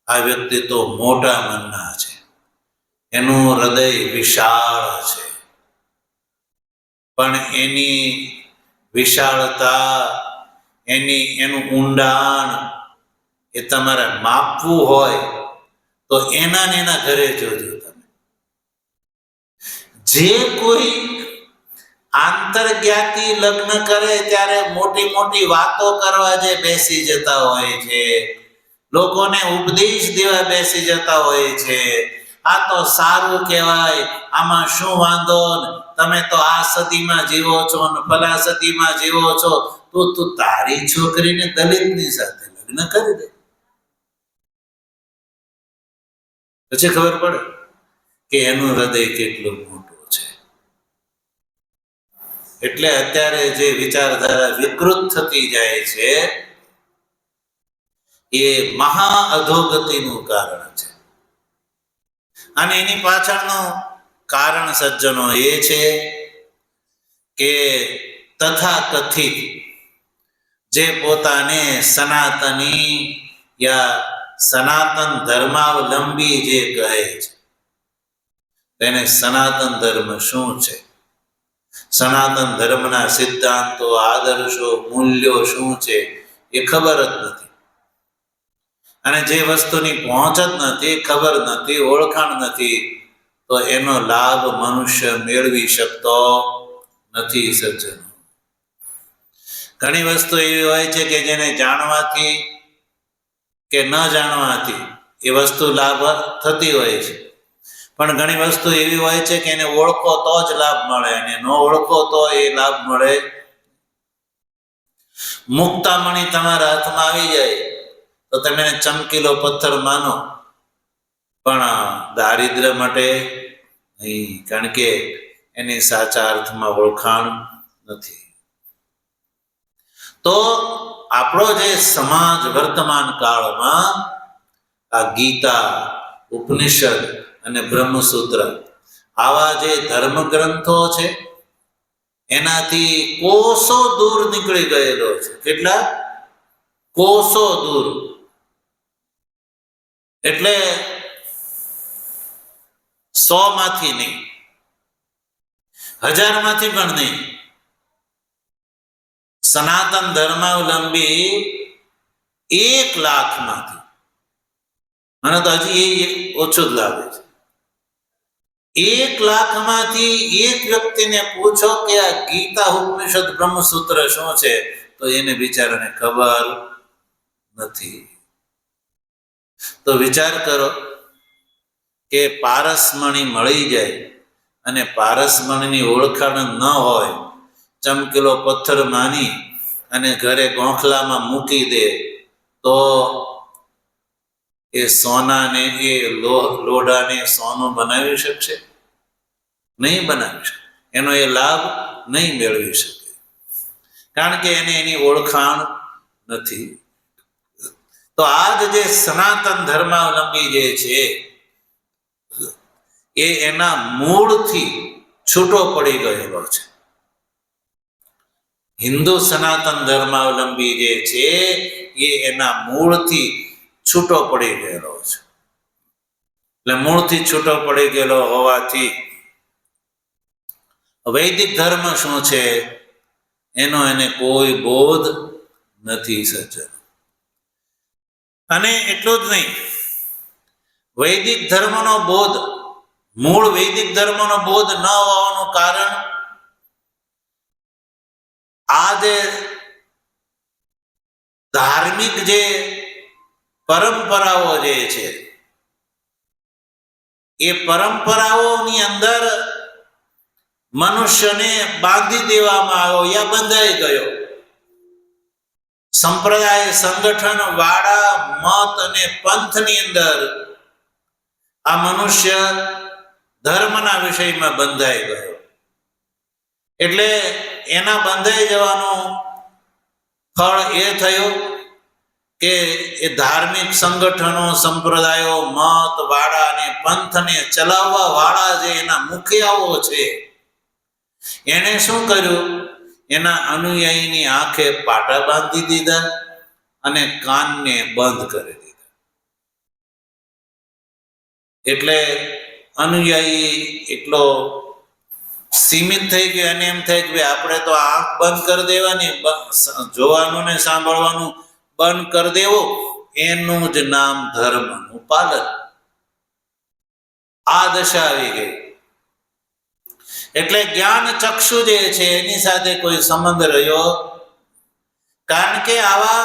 આ વ્યક્તિ, તો મોટા મનના છે, એનું હૃદય વિશાળ છે. પણ એની વિશાળતા, એનું ઊંડાણ એ તમારે માપવું હોય તો એના ઘરે જોજો તમે. જે કોઈ આંતરજ્ઞાતિ લગ્ન કરે ત્યારે મોટી મોટી વાતો કરવા જે બેસી જતા હોય છે, લોકોને ઉપદેશ દેવા બેસી જતા હોય છે. આ તો સારું કહેવાય, આમાં શું વાંધો, તમે તો આ સદીમાં જીવો છો ને ભલા સદીમાં જીવો છો, તો તું તારી છોકરીને દલિતની સાથે લગ્ન કરી દે. પછી ખબર પડે કે એનું હૃદય કેટલું મોટું છે. એટલે અત્યારે જે વિચારધારા વિકૃત થતી જાય છે એ મહા અધોગતિનું કારણ છે. અને એની પાછળનું કારણ સજ્જનો એ છે કે તથાકથિત જે પોતાને સનાતની યા સનાતન ધર્માવલંબી જે કહે છે તેને સનાતન ધર્મ શું છે, સનાતન ધર્મના સિદ્ધાંતો, આદર્શો, મૂલ્યો શું છે એ ખબર જ નથી. અને જે વસ્તુની પહોંચ જ નથી, ખબર નથી, ઓળખાણ નથી, તો એનો લાભ મનુષ્ય મેળવી શકતો નથી. સજ્જનો, ઘણી વસ્તુ એવી હોય છે કે જેને જાણવાથી કે ન જાણવાથી એ વસ્તુ લાભ થતી હોય છે, પણ ઘણી વસ્તુ એવી હોય છે કે એને ઓળખો તો જ લાભ મળે, અને ન ઓળખો તો એ લાભ મળે. મુક્તામણી તમારા હાથમાં આવી જાય તો તમે ચમકીલો પથ્થર માનો, પણ દારિદ્ર્ય માટે નહીં, કારણ કે એની સાચા અર્થમાં ઓળખાણ નથી. તો આપણો જે સમાજ વર્તમાન કાળમાં આ ગીતા, ઉપનિષદ અને બ્રહ્મસૂત્ર આવા જે ધર્મ ગ્રંથો છે એનાથી કોસો દૂર નીકળી ગયેલો છે. કેટલા કોસો દૂર, એટલે 100 માંથી નહીં, 1000 માંથી પણ નહીં. સનાતન ધર્માવલંબી 1 લાખ માંથી, મને તો હજી એ ઓછું જ લાગે છે, 1 લાખ માંથી એક વ્યક્તિને પૂછો કે આ ગીતા, ઉપનિષદ, બ્રહ્મસૂત્ર શું છે, તો એને બિચારાને ખબર નથી. તો વિચાર કરો કે પારસમણી મળી જાય અને પારસમણીની ઓળખાણ ન હોય, ચમકેલો પથ્થર માની અને ઘરે ગોખલામાં મૂકી દે, તો એ સોનાને, એ લોઢાને સોનું બનાવી શકશે? નહીં બનાવી શકે. એનો એ લાભ નહીં મેળવી શકે, કારણ કે એને એની ઓળખાણ નથી. તો આજ જે સનાતન ધર્માવલંબી જે છે એ એના મૂળથી છૂટો પડી ગયેલો છે. હિન્દુ સનાતન ધર્માવલંબી જે છે એ એના મૂળથી છૂટો પડી ગયેલો છે. એટલે મૂળથી છૂટો પડી ગયેલો હોવાથી વૈદિક ધર્મ શું છે એનો એને કોઈ બોધ નથી. સજ્જન, અને એટલું જ નહીં, વૈદિક ધર્મનો બોધ, મૂળ વૈદિક ધર્મનો બોધ ન હોવાનું કારણ આ જે ધાર્મિક જે પરંપરાઓ જે છે એ પરંપરાઓની અંદર મનુષ્યને બાંધી દેવામાં આવ્યો યા બંધાઈ ગયો. સંપ્રદાય, સંગઠન, વાડા, મત અને પંથની અંદર આ મનુષ્ય ધર્મના વિષયમાં બંધાઈ ગયો. એટલે એના બંધાઈ જવાનું ફળ એ થયું કે એ ધાર્મિક સંગઠનો, સંપ્રદાયો, મત, વાડા અને પંથને ચલાવવા વાળા જે એના મુખિયાઓ છે એને શું કર્યું? એના અનુયાયીની આંખે પાટા બાંધી દીધા અને કાનને બંધ કરી દીધા. એટલે અનુયાયી એટલો સીમિત થઈ ગયો, અને એમ થાય કે આપણે તો આંખ બંધ કરી દેવાની, જોવાનું ને સાંભળવાનું બંધ કરી દેવું, એનું જ નામ ધર્મનું પાલન. આ દશા આવી ગઈ. એટલે જ્ઞાન ચક્ષુ જે છે એની સાથે કોઈ સંબંધ રહ્યો, કારણ કે આવા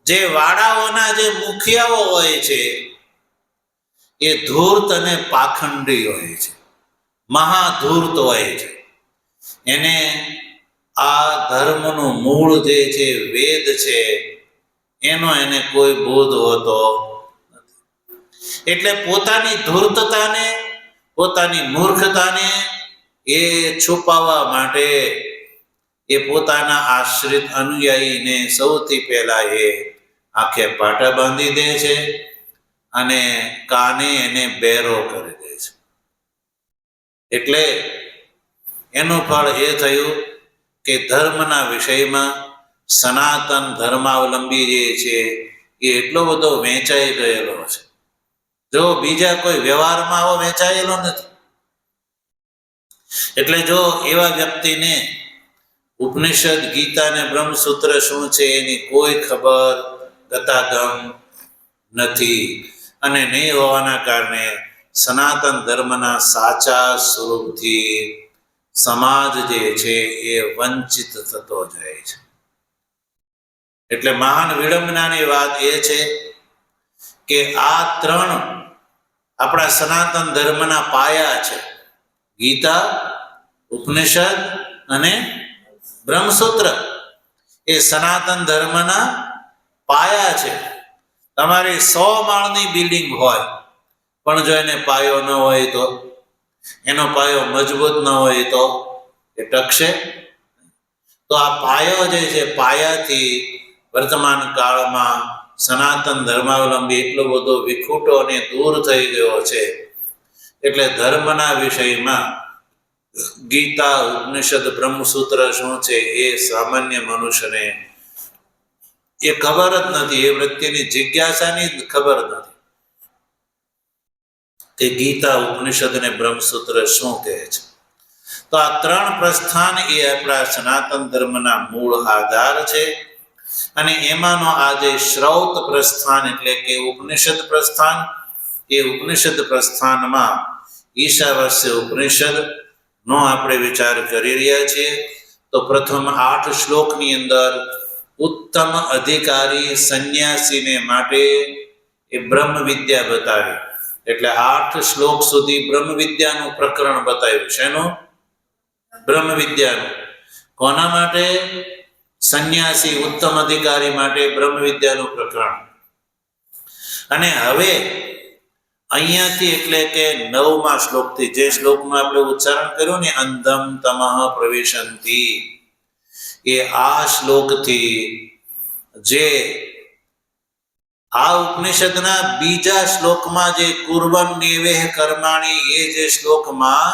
જે વાડાઓના જે મુખિયાઓ હોય છે એ ધૂર્ત અને પાખંડી હોય છે, મહાધૂર્ત હોય છે. એને આ ધર્મનું મૂળ જે છે, વેદ છે, એનો એને કોઈ બોધ હોતો નથી. એટલે પોતાની ધૂર્તતાને, પોતાની મૂર્ખતાને એ છુપાવવા માટે એ પોતાના આશ્રિત અનુયાયીને સૌથી પહેલા એ આંખે પાટા બાંધી દે છે અને કાને એને બેરો કરી દે છે. એટલે એનું ફળ એ થયું કે ધર્મના વિષયમાં સનાતન ધર્માવલંબી જે છે એ એટલો બધો વહેંચાઈ ગયેલો છે. જો બીજા કોઈ વ્યવહારમાં આવો વહેંચાયેલો નથી. એટલે જો એવા વ્યક્તિને ઉપનિષદ, ગીતા અને બ્રહ્મસૂત્ર શું છે એની કોઈ ખબર ગતાગમ નથી, અને નહીં હોવાના કારણે સનાતન ધર્મના સાચા સ્વરૂપથી સમાજ જે છે એ વંચિત થતો જાય છે. એટલે મહાન વિડંબનાની વાત એ છે કે આ ત્રણ આપણા સનાતન ધર્મના પાયા છે: ગીતા, ઉપનિષદ અને બ્રહ્મસૂત્ર. એ સનાતન ધર્મના પાયા છે. તમારી 100 માળની બિલ્ડિંગ હોય, પણ જો એને પાયો ન હોય તો, એનો પાયો મજબૂત ન હોય તો એ ટકશે. તો આ પાયો જે છે, પાયાથી વર્તમાન કાળમાં સનાતન ધર્માવલંબી એટલો બધો વિખૂટો અને દૂર થઈ ગયો છે. એટલે ધર્મના વિષયમાં ગીતા, ઉપનિષદ, બ્રહ્મસૂત્ર શું છે એ સામાન્ય મનુષ્યને એ ખબર જ નથી. એ વૃત્તિની જિજ્ઞાસાની ખબર નથી કે ગીતા, ઉપનિષદ અને બ્રહ્મસૂત્ર શું કહે છે. તો આ ત્રણ પ્રસ્થાન એ આપણા સનાતન ધર્મના મૂળ આધાર છે. અને એમાંનો આ જે શ્રૌત પ્રસ્થાન એટલે કે ઉપનિષદ પ્રસ્થાન, એ ઉપનિષદ પ્રસ્થાનમાં ઈશાવાસ્ય ઉપનિષદ નો આપણે વિચાર કરી રહ્યા છીએ. તો પ્રથમ 8 શ્લોકની અંદર ઉત્તમ અધિકારી સંન્યાસીને માટે એ બ્રહ્મ વિદ્યા બતાવી. એટલે 8 શ્લોક સુધી બ્રહ્મ વિદ્યાનું પ્રકરણ બતાવ્યું. શેનું? બ્રહ્મ વિદ્યાનું. કોના માટે? સંન્યાસી ઉત્તમ અધિકારી માટે બ્રહ્મ વિદ્યાનું પ્રકરણ. અને હવે અહીંયાથી એટલે કે 9મા શ્લોકથી, જે શ્લોકનું આપણે ઉચ્ચારણ કર્યું ને, અંધમ તમઃ પ્રવિશંતિ, એ આ શ્લોકથી જે આ ઉપનિષદના બીજા શ્લોકમાં જે કુર્વન નેવેહ કર્માણી, એ જે શ્લોકમાં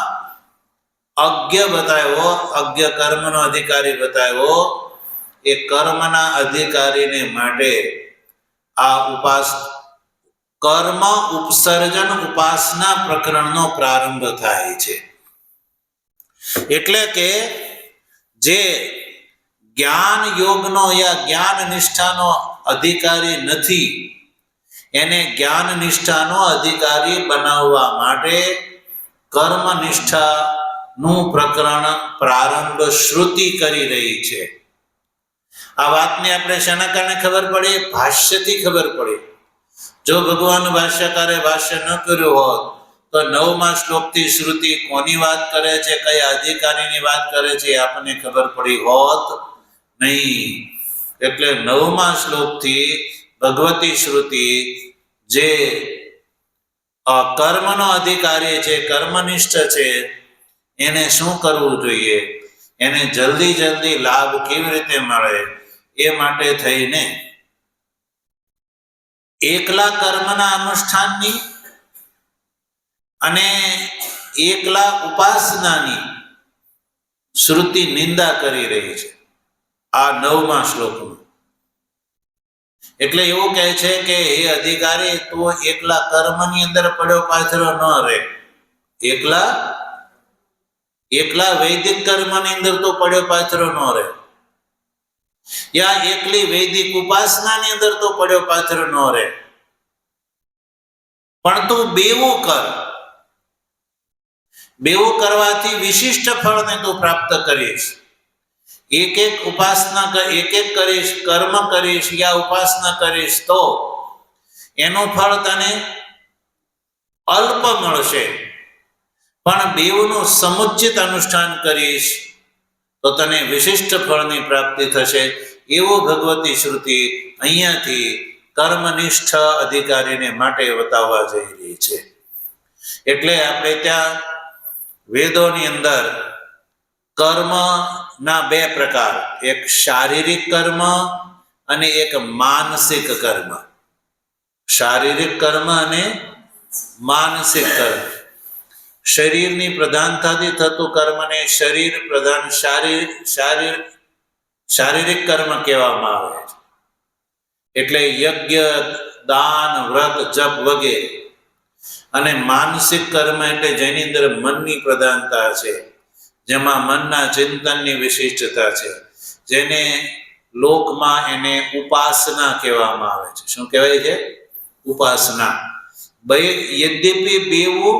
અજ્ઞ બતાવ્યો, અજ્ઞ કર્મનો અધિકારી બતાવ્યો, એ કર્મના અધિકારીને માટે આ કર્મ ઉપસર્જન ઉપાસના પ્રકરણનો પ્રારંભ થાય છે. એટલે કે જે જ્ઞાન યોગનો યા જ્ઞાન નિષ્ઠાનો અધિકારી નથી, એને જ્ઞાન નિષ્ઠાનો અધિકારી બનાવવા માટે કર્મ નિષ્ઠાનું પ્રકરણ પ્રારંભ શ્રુતિ કરી રહી છે. આ વાતને આપણે શાના કારણે ખબર પડી? ભાષ્યથી ખબર પડી. જો ભગવાન ભાષ્યકારે ભાષ્ય ન કર્યું હોત તો 9મા શ્લોકથી શ્રુતિ કોની વાત કરે છે, કયા અધિકારીની વાત કરે છે, એ આપણને ખબર પડી હોત નહીં. એટલે 9મા શ્લોકથી ભગવતી શ્રુતિ જે કર્મનો અધિકારી છે, કર્મનિષ્ઠ છે, એને શું કરવું જોઈએ, એને જલ્દી લાભ કેવી રીતે મળે, એ માટે થઈને એકલા કર્મના અનુષ્ઠાનની અને એકલા ઉપાસનાની શ્રુતિ નિંદા કરી રહી છે આ 9મા શ્લોકમાં. એટલે એવું કહે છે કે હે અધિકારી, તું એકલા કર્મની અંદર પડ્યો પાથરો ન રહે. એકલા વૈદિક કર્મની અંદર તો પડ્યો પાથરો ન રહે, યા એકલી વૈદિક ઉપાસનાની અંદર તો પડ્યો પાથરો ન રહે, પણ તું બેવું કર. બેવું કરવાથી વિશિષ્ટ ફળને તું પ્રાપ્ત કરીશ. એક ઉપાસના, એક કરીશ, કર્મ કરીશ યા ઉપાસના કરીશ તો એનું ફળ તને અલ્પ મળશે, પણ બેવનું સમુચિત અનુષ્ઠાન કરીશ તો તને વિશિષ્ટ ફળની પ્રાપ્તિ થશે. એવું ભગવતી શ્રુતિ અહીંયાથી કર્મનિષ્ઠ અધિકારીને માટે બતાવવા જઈ રહી છે. એટલે આપણે ત્યાં વેદોની અંદર કર્મના 2 પ્રકાર, એક શારીરિક કર્મ અને એક માનસિક કર્મ. શારીરિક કર્મ અને માનસિક કર્મ. શરીરની પ્રધાનતાથી થતું કર્મને શરીર પ્રધાન શારીરિક કર્મ કહેવામાં આવે છે. એટલે યજ્ઞ, દાન, વ્રત, જપ વગેરે. અને માનસિક કર્મ એટલે જેની અંદર મનની પ્રધાનતા છે, જેમાં મનના ચિંતનની વિશિષ્ટતા છે, જેને લોકમાં એને ઉપાસના કહેવામાં આવે છે. શું કહેવાય છે? ઉપાસના. યદ્યપિ બેવું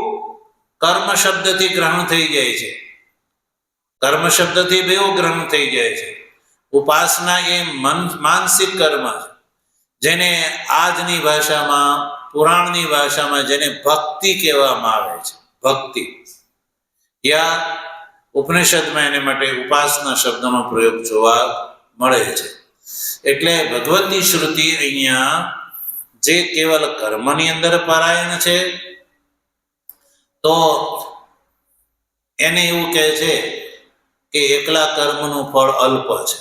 કર્મ શબ્દથી ગ્રહણ થઈ જાય છે. કર્મ શબ્દથી બેવું ગ્રહણ થઈ જાય છે. ઉપાસના એ માનસિક કર્મ છે, જેને આજની ભાષામાં, પુરાણની ભાષામાં જેને ભક્તિ કહેવામાં આવે છે. ભક્તિ યા ઉપનિષદમાં એને માટે ઉપાસના શબ્દનો પ્રયોગ જોવા મળે છે. એટલે ભગવતી શ્રુતિ અહીંયા જે કેવલ કર્મની અંદર પારાયણ છે, તો એને એવું કહે છે કે એકલા કર્મનું ફળ અલ્પ છે.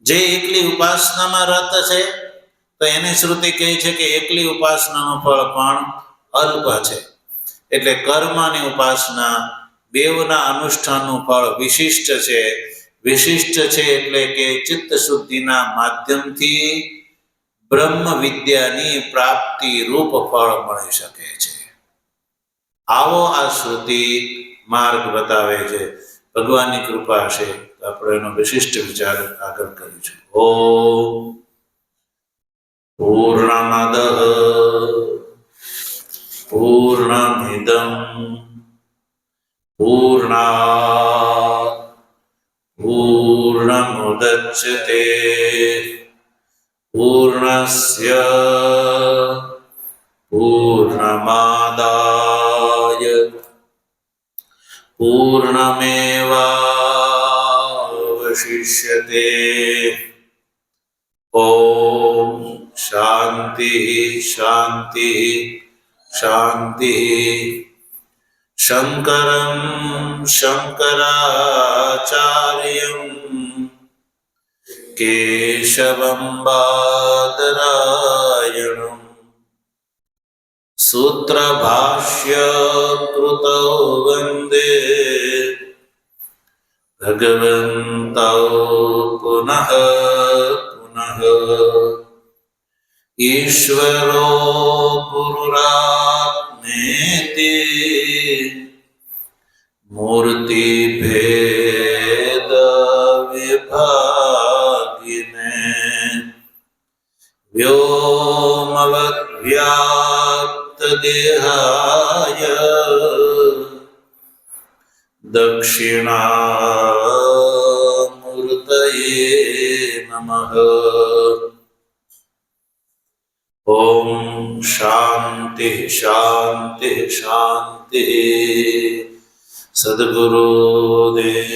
જે એકલી ઉપાસનામાં રત છે, તો એને શ્રુતિ કહે છે કે એકલી ઉપાસનાનું ફળ પણ અલ્પ છે. એટલે કર્મ અને ઉપાસના બેવના અનુષ્ઠાનનું ફળ વિશિષ્ટ છે. વિશિષ્ટ છે એટલે કે ચિત્ત શુદ્ધિના માધ્યમથી બ્રહ્મ વિદ્યાની પ્રાપ્તિ રૂપ ફળ મળી શકે છે. આવો આ શ્રુતિ માર્ગ બતાવે છે. ભગવાનની કૃપા છે, આપણે એનો વિશિષ્ટ વિચાર આગળ કરીશું. ઓમ પૂર્ણમદ પૂર્ણમિદં પૂર્ણાત પૂર્ણમુદચ્યતે પૂર્ણસ્ય પૂર્ણમાદાય પૂર્ણમેવાવશિષ્યતે. ઓમ શાંતિ શાંતિ શાંતિ. શંકરં શંકરાચાર્યં કેશવં બાદરાયણં સૂત્રભાષ્ય કૃતૌ વંદે ભગવन्तૌ પુનઃ પુનઃ. ઈશ્વરો ગુરુરાત્મેતિ મૂર્તિભેદ વિભાગિને વ્યોમવદ્ વ્યાપ્ત દેહાય દક્ષિણામૂર્તયે નમઃ. ઓમ શાંતિ શાંતિ શાંતિ. સદ્ગુરુદેવ